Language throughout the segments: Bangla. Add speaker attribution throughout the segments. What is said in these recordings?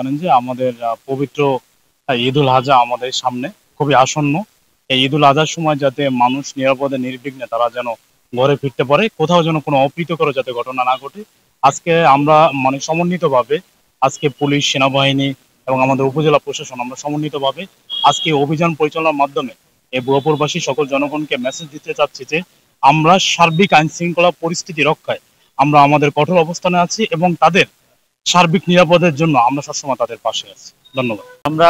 Speaker 1: জানেন যে আমাদের পবিত্র ঈদুল আজহা আমাদের সামনে খুবই আসন্ন। এই ঈদুল আজহার সময় যাতে মানুষ নিরাপদে নির্বিঘ্নে তারা যেন ঘরে ফিরতে পারে, কোথাও যেন কোনো অপ্রীতিকর যাতে ঘটনা না ঘটে। আজকে আমরা মানে সমন্বিতভাবে আজকে পুলিশ, সেনাবাহিনী এবং আমাদের উপজেলা প্রশাসন আমরা সমন্বিতভাবে আজকে অভিযান পরিচালনার মাধ্যমে এই ভুয়াপুরবাসী সকল জনগণকে মেসেজ দিতে চাচ্ছি যে আমরা সার্বিক আইন শৃঙ্খলা পরিস্থিতি রক্ষায় আমরা আমাদের কঠোর অবস্থানে আছি এবং তাদের সার্বিক নিরাপদের জন্য আমরা সবসময় তাদের পাশে আছি। ধন্যবাদ।
Speaker 2: আমরা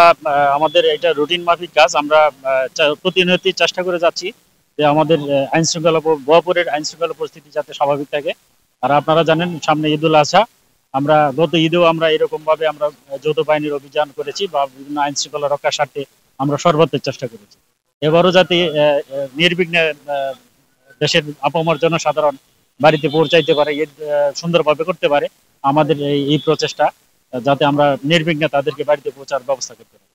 Speaker 2: আমাদের এটা রুটিন মাফিক কাজ। আমরা প্রতিনিয়তই চেষ্টা করে যাচ্ছি যে আমাদের আইন শৃঙ্খলা ভুয়াপুরের আইন শৃঙ্খলা পরিস্থিতি যাতে স্বাভাবিক থাকে। আর আপনারা জানেন সামনে ঈদুল আজহা, আমরা গত ঈদেও আমরা এরকম ভাবে আমরা যৌথ বাহিনীর অভিযান করেছি বা বিভিন্ন আইন শৃঙ্খলা রক্ষার স্বার্থে আমরা সর্বোচ্চ চেষ্টা করেছি। এবারও যাতে নির্বিঘ্নে দেশের আপামর জনসাধারণ বাড়িতে পৌঁছাইতে পারে, ঈদ সুন্দরভাবে করতে পারে, আমাদের এই প্রচেষ্টা যাতে আমরা নির্বিঘ্নে তাদেরকে বাড়িতে পৌঁছার ব্যবস্থা করতে পারি।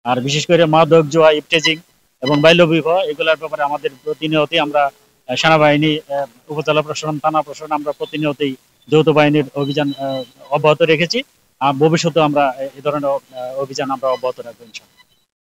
Speaker 2: আর বিশেষ করে মাদক, জুয়া, ইফটেজিং এবং বাল্যবিবাহ এগুলোর ব্যাপারে আমাদের প্রতিনিয়তই আমরা সেনাবাহিনী, উপজেলা প্রশাসন, থানা প্রশাসন আমরা প্রতিনিয়তই যৌথ বাহিনীর অভিযান অব্যাহত রেখেছি। ভবিষ্যতে আমরা এই ধরনের অভিযান আমরা অব্যাহত রাখবো ইনশাআল্লাহ।